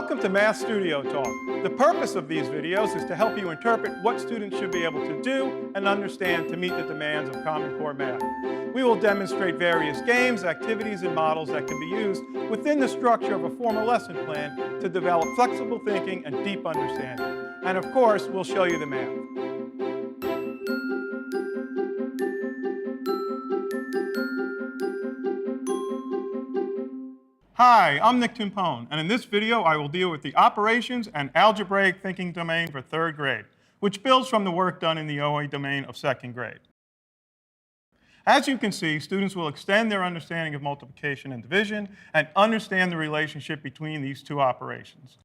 Welcome to Math Studio Talk. The purpose of these videos is to help you interpret what students should be able to do and understand to meet the demands of Common Core Math. We will demonstrate various games, activities, and models that can be used within the structure of a formal lesson plan to develop flexible thinking and deep understanding. And of course, we'll show you the math. Hi, I'm Nick Timpone, and in this video I will deal with the operations and algebraic thinking domain for 3rd grade, which builds from the work done in the OA domain of 2nd grade. As you can see, students will extend their understanding of multiplication and division and understand the relationship between these two operations.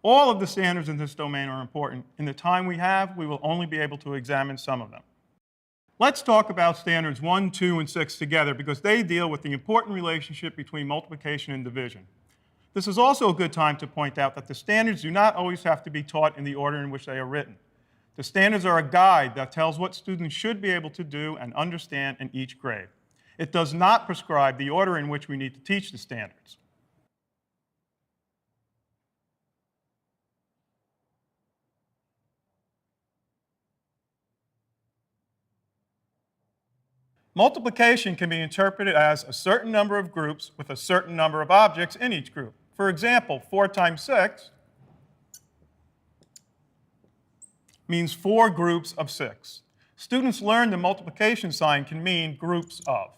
All of the standards in this domain are important. In the time we have, we will only be able to examine some of them. Let's talk about standards 1, 2, and 6 together because they deal with the important relationship between multiplication and division. This is also a good time to point out that the standards do not always have to be taught in the order in which they are written. The standards are a guide that tells what students should be able to do and understand in each grade. It does not prescribe the order in which we need to teach the standards. Multiplication can be interpreted as a certain number of groups with a certain number of objects in each group. For example, 4 times 6 means 4 groups of 6. Students learn the multiplication sign can mean groups of.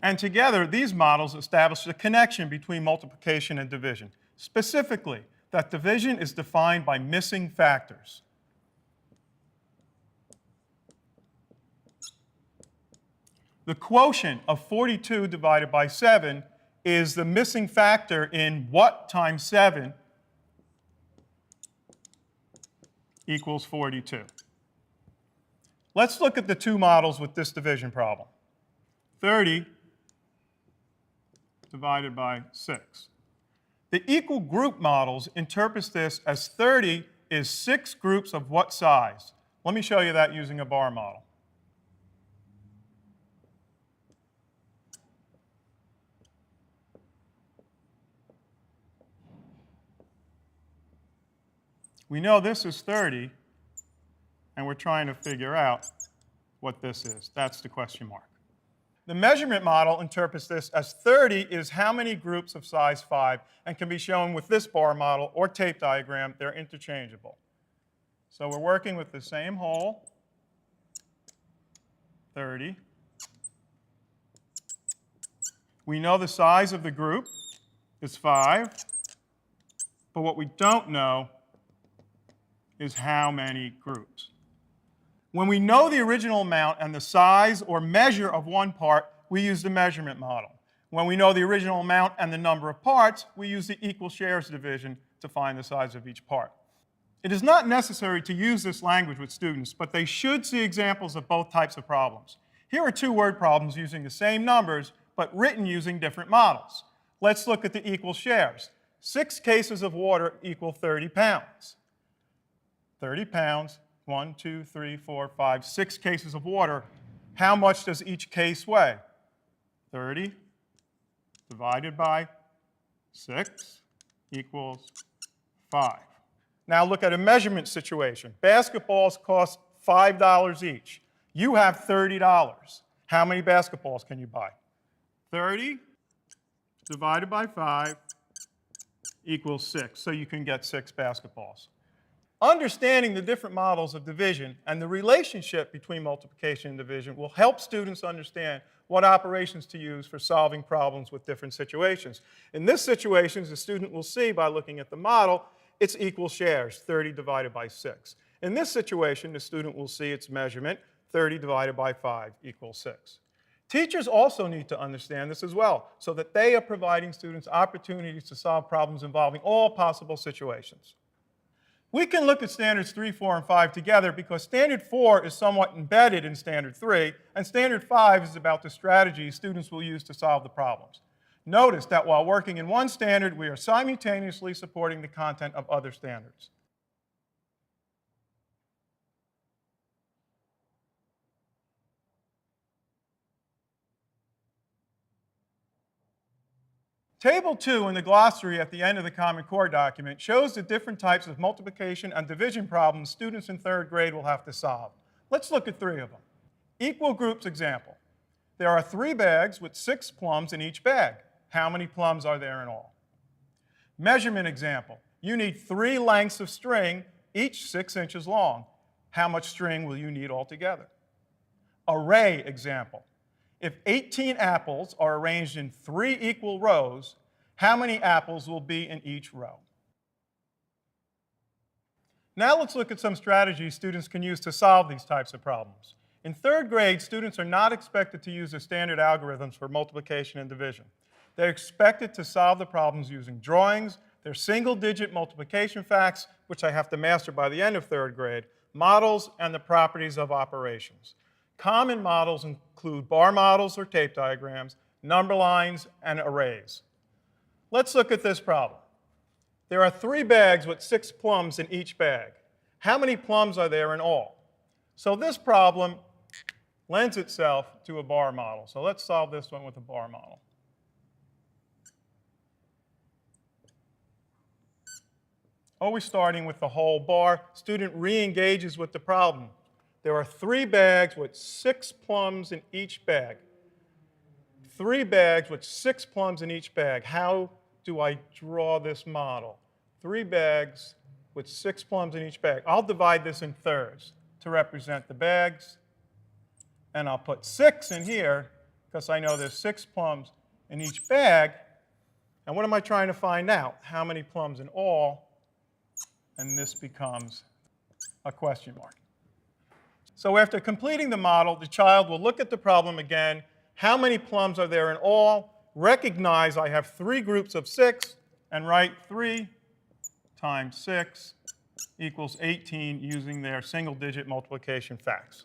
And together, these models establish the connection between multiplication and division. Specifically, that division is defined by missing factors. The quotient of 42 divided by 7 is the missing factor in what times 7 equals 42. Let's look at the two models with this division problem. 30 divided by 6. The equal group models interpret this as 30 is 6 groups of what size? Let me show you that using a bar model. We know this is 30, and we're trying to figure out what this is. That's the question mark. The measurement model interprets this as 30 is how many groups of size 5 and can be shown with this bar model or tape diagram. They're interchangeable. So we're working with the same whole, 30. We know the size of the group is 5, but what we don't know is how many groups. When we know the original amount and the size or measure of one part, we use the measurement model. When we know the original amount and the number of parts, we use the equal shares division to find the size of each part. It is not necessary to use this language with students, but they should see examples of both types of problems. Here are 2 word problems using the same numbers, but written using different models. Let's look at the equal shares. 6 cases of water equal 30 pounds. 30 pounds, 1, 2, 3, 4, 5, 6 cases of water. How much does each case weigh? 30 divided by 6 equals 5. Now look at a measurement situation. Basketballs cost $5 each. You have $30. How many basketballs can you buy? 30 divided by 5 equals 6. So you can get 6 basketballs. Understanding the different models of division and the relationship between multiplication and division will help students understand what operations to use for solving problems with different situations. In this situation, the student will see by looking at the model, it's equal shares, 30 divided by 6. In this situation, the student will see its measurement, 30 divided by 5 equals 6. Teachers also need to understand this as well, so that they are providing students opportunities to solve problems involving all possible situations. We can look at standards 3, 4, and 5 together because standard 4 is somewhat embedded in standard 3, and standard 5 is about the strategies students will use to solve the problems. Notice that while working in one standard, we are simultaneously supporting the content of other standards. Table 2 in the glossary at the end of the Common Core document shows the different types of multiplication and division problems students in 3rd grade will have to solve. Let's look at 3 of them. Equal groups example. There are 3 bags with 6 plums in each bag. How many plums are there in all? Measurement example. You need 3 lengths of string, each 6 inches long. How much string will you need altogether? Array example. If 18 apples are arranged in 3 equal rows, how many apples will be in each row? Now let's look at some strategies students can use to solve these types of problems. In 3rd grade, students are not expected to use the standard algorithms for multiplication and division. They're expected to solve the problems using drawings, their single-digit multiplication facts, which I have to master by the end of 3rd grade, models, and the properties of operations. Common models include bar models or tape diagrams, number lines, and arrays. Let's look at this problem. There are 3 bags with 6 plums in each bag. How many plums are there in all? So this problem lends itself to a bar model. So let's solve this one with a bar model. Always starting with the whole bar, student re-engages with the problem. There are 3 bags with 6 plums in each bag. 3 bags with 6 plums in each bag. How do I draw this model? 3 bags with 6 plums in each bag. I'll divide this in thirds to represent the bags. And I'll put 6 in here because I know there's 6 plums in each bag. And what am I trying to find out? How many plums in all? And this becomes a question mark. So after completing the model, the child will look at the problem again. How many plums are there in all? Recognize I have 3 groups of 6, and write 3 times 6 equals 18 using their single-digit multiplication facts.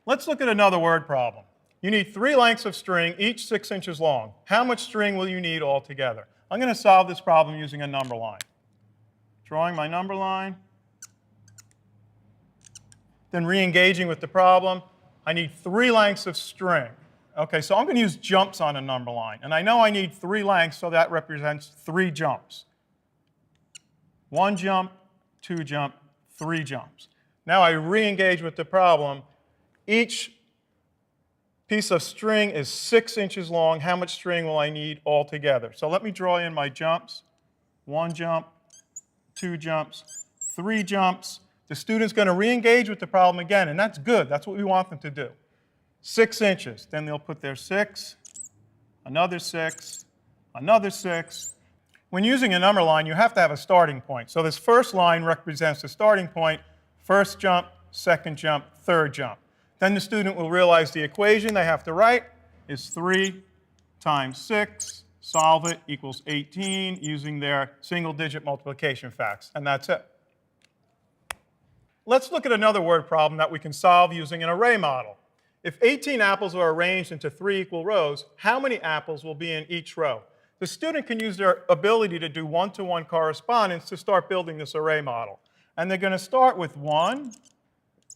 Let's look at another word problem. You need 3 lengths of string, each 6 inches long. How much string will you need altogether? I'm going to solve this problem using a number line. Drawing my number line. Then re-engaging with the problem. I need 3 lengths of string. Okay, so I'm going to use jumps on a number line. And I know I need 3 lengths, so that represents 3 jumps. 1 jump, 2 jump, 3 jumps. Now I re-engage with the problem. Each piece of string is 6 inches long. How much string will I need altogether? So let me draw in my jumps. 1 jump, 2 jumps, 3 jumps. The student's going to re-engage with the problem again, and that's good. That's what we want them to do. 6 inches. Then they'll put their 6, another 6, another 6. When using a number line, you have to have a starting point. So this first line represents the starting point, first jump, second jump, third jump. Then the student will realize the equation they have to write is 3 times 6, solve it, equals 18, using their single-digit multiplication facts. And that's it. Let's look at another word problem that we can solve using an array model. If 18 apples are arranged into 3 equal rows, how many apples will be in each row? The student can use their ability to do one-to-one correspondence to start building this array model. And they're going to start with 1,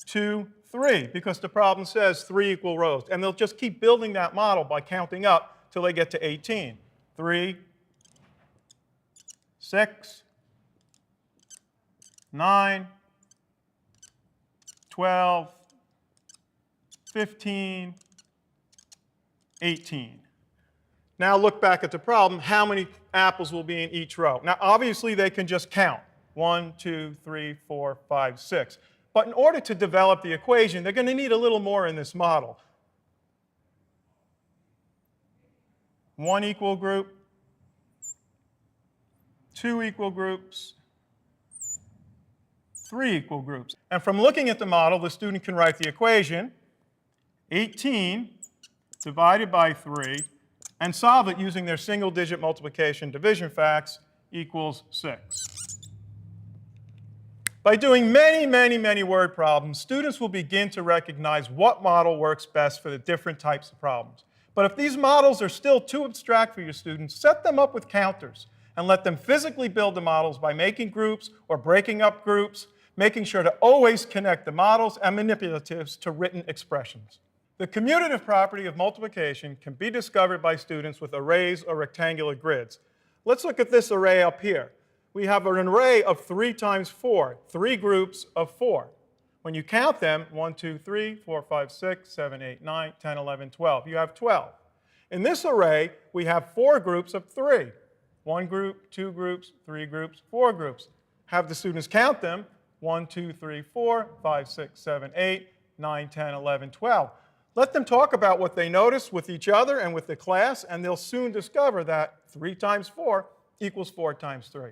2, 3, because the problem says 3 equal rows. And they'll just keep building that model by counting up till they get to 18. 3, 6, 9, 12, 15, 18. Now look back at the problem. How many apples will be in each row? Now obviously they can just count. 1, 2, 3, 4, 5, 6. But in order to develop the equation, they're going to need a little more in this model. 1 equal group, 2 equal groups, 3 equal groups. And from looking at the model, the student can write the equation, 18 divided by 3, and solve it using their single-digit multiplication division facts equals 6. By doing many, many, many word problems, students will begin to recognize what model works best for the different types of problems. But if these models are still too abstract for your students, set them up with counters and let them physically build the models by making groups or breaking up groups, making sure to always connect the models and manipulatives to written expressions. The commutative property of multiplication can be discovered by students with arrays or rectangular grids. Let's look at this array up here. We have an array of 3 times 4, 3 groups of 4. When you count them, 1, 2, 3, 4, 5, 6, 7, 8, 9, 10, 11, 12. You have 12. In this array, we have 4 groups of 3. 1 group, 2 groups, 3 groups, 4 groups. Have the students count them. 1, 2, 3, 4, 5, 6, 7, 8, 9, 10, 11, 12. Let them talk about what they notice with each other and with the class, and they'll soon discover that 3 times 4 equals 4 times 3.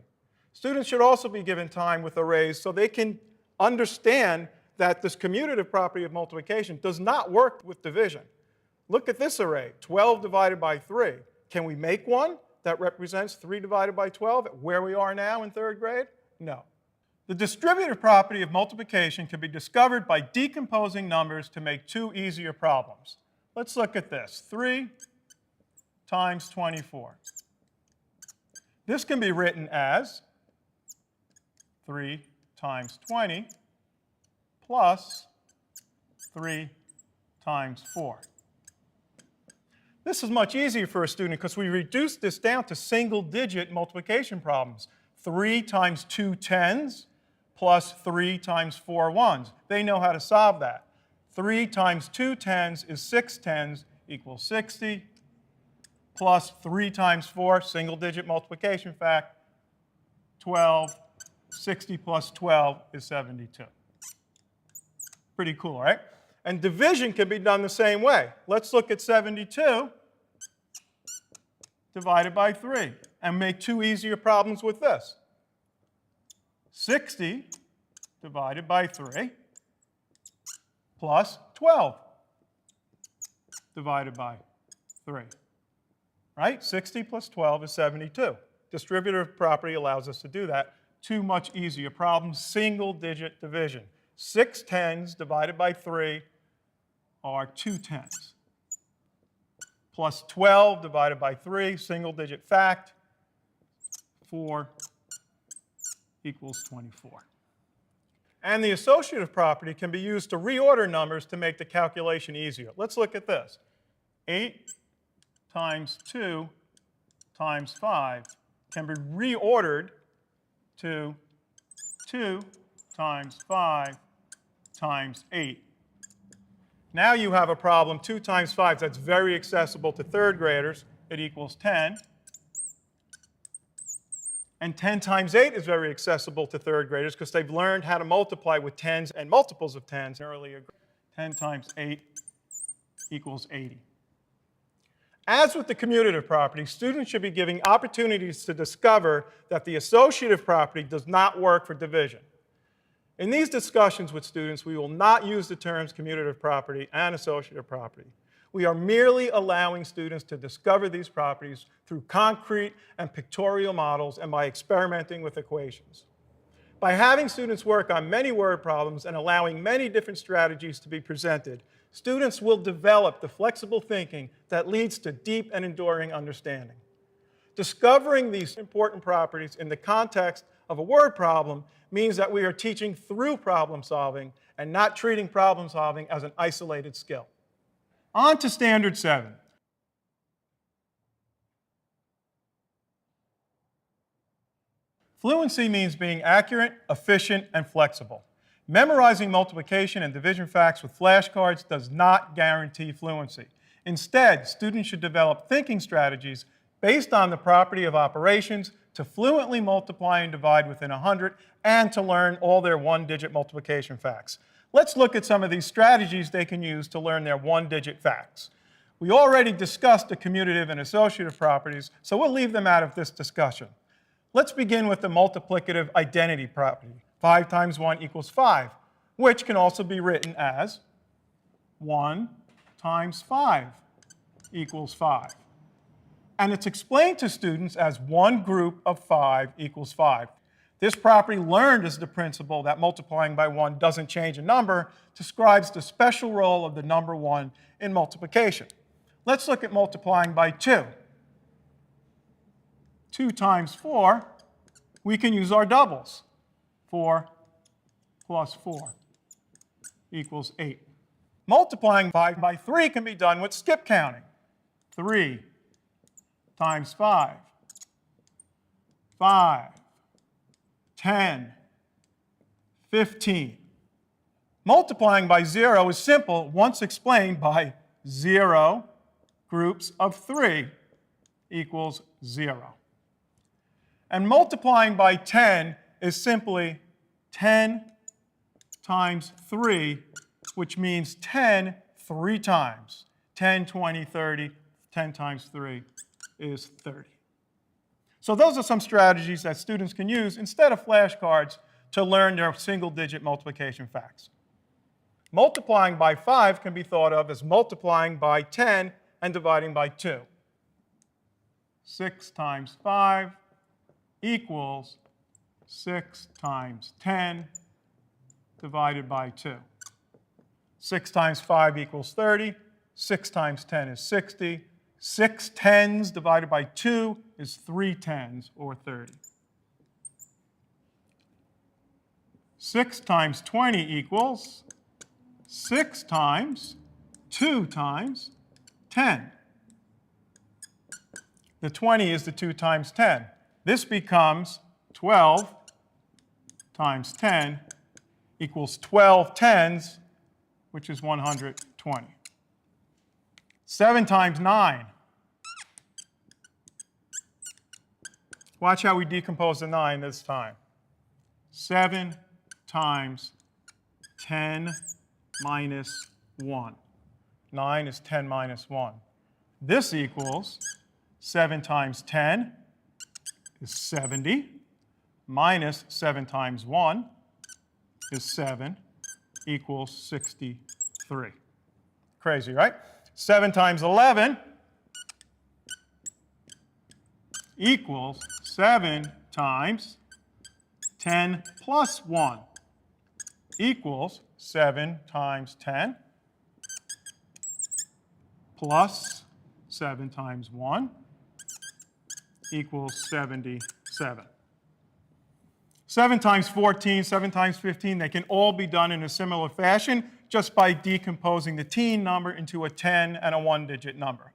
Students should also be given time with arrays so they can understand that this commutative property of multiplication does not work with division. Look at this array, 12 divided by 3. Can we make one that represents 3 divided by 12 where we are now in 3rd grade? No. The distributive property of multiplication can be discovered by decomposing numbers to make 2 easier problems. Let's look at this. 3 times 24. This can be written as 3 times 20 plus 3 times 4. This is much easier for a student because we reduced this down to single-digit multiplication problems. 3 times 2 tens plus 3 times 4 ones. They know how to solve that. 3 times 2 tens is 6 tens equals 60 plus 3 times 4, single-digit multiplication fact, 12. 60 plus 12 is 72. Pretty cool, right? And division can be done the same way. Let's look at 72 divided by 3 and make 2 easier problems with this. 60 divided by 3 plus 12 divided by 3. Right? 60 plus 12 is 72. Distributive property allows us to do that. 2 much easier problems, single-digit division. 6 tens divided by 3 are 2 tens. Plus 12 divided by 3, single-digit fact, 4 equals 24. And the associative property can be used to reorder numbers to make the calculation easier. Let's look at this. 8 times 2 times 5 can be reordered to 2 times 5 times 8. Now you have a problem, 2 times 5, that's very accessible to 3rd graders. It equals 10. And 10 times 8 is very accessible to 3rd graders because they've learned how to multiply with tens and multiples of tens earlier. 10 times 8 equals 80. As with the commutative property, students should be giving opportunities to discover that the associative property does not work for division. In these discussions with students, we will not use the terms commutative property and associative property. We are merely allowing students to discover these properties through concrete and pictorial models and by experimenting with equations. By having students work on many word problems and allowing many different strategies to be presented, students will develop the flexible thinking that leads to deep and enduring understanding. Discovering these important properties in the context of a word problem means that we are teaching through problem solving and not treating problem solving as an isolated skill. On to Standard 7. Fluency means being accurate, efficient, and flexible. Memorizing multiplication and division facts with flashcards does not guarantee fluency. Instead, students should develop thinking strategies based on the property of operations to fluently multiply and divide within 100 and to learn all their one-digit multiplication facts. Let's look at some of these strategies they can use to learn their one-digit facts. We already discussed the commutative and associative properties, so we'll leave them out of this discussion. Let's begin with the multiplicative identity property. 5 times 1 equals 5, which can also be written as 1 times 5 equals 5. And it's explained to students as one group of 5 equals 5. This property, learned as the principle that multiplying by 1 doesn't change a number, describes the special role of the number 1 in multiplication. Let's look at multiplying by 2. 2 times 4, we can use our doubles. 4 plus 4 equals 8. Multiplying 5 by 3 can be done with skip counting. 3 times 5, 5, 10, 15. Multiplying by 0 is simple once explained by 0 groups of 3 equals 0. And multiplying by 10 is simply 10 times 3, which means 10 3 times. 10, 20, 30, 10 times 3 is 30. So those are some strategies that students can use instead of flashcards to learn their single-digit multiplication facts. Multiplying by 5 can be thought of as multiplying by 10 and dividing by 2. 6 times 5 equals 6 times 10 divided by 2. 6 times 5 equals 30. 6 times 10 is 60. 6 tens divided by 2 is 3 tens, or 30. 6 times 20 equals 6 times 2 times 10. The 20 is the 2 times 10. This becomes 12 times 10 equals 12 tens, which is 120. 7 times 9. Watch how we decompose the 9 this time. 7 times 10 minus 1. 9 is 10 minus 1. This equals 7 times 10 is 70, minus 7 times 1 is 7, equals 63. Crazy, right? 7 times 11 equals 7 times 10 plus 1 equals 7 times 10 plus 7 times 1 equals 77. 7 times 14, 7 times 15, they can all be done in a similar fashion just by decomposing the teen number into a 10 and a 1-digit number.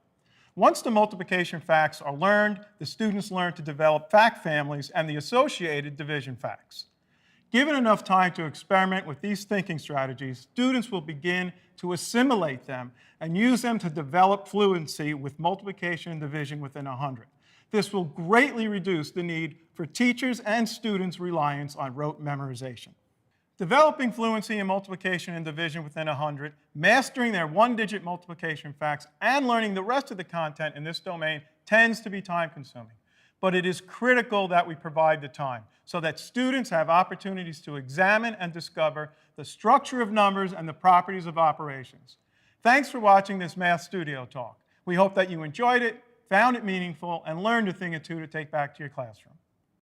Once the multiplication facts are learned, the students learn to develop fact families and the associated division facts. Given enough time to experiment with these thinking strategies, students will begin to assimilate them and use them to develop fluency with multiplication and division within 100. This will greatly reduce the need for teachers and students' reliance on rote memorization. Developing fluency in multiplication and division within 100, mastering their 1-digit multiplication facts, and learning the rest of the content in this domain tends to be time-consuming. But it is critical that we provide the time so that students have opportunities to examine and discover the structure of numbers and the properties of operations. Thanks for watching this Math Studio talk. We hope that you enjoyed it, found it meaningful, and learned a thing or two to take back to your classroom.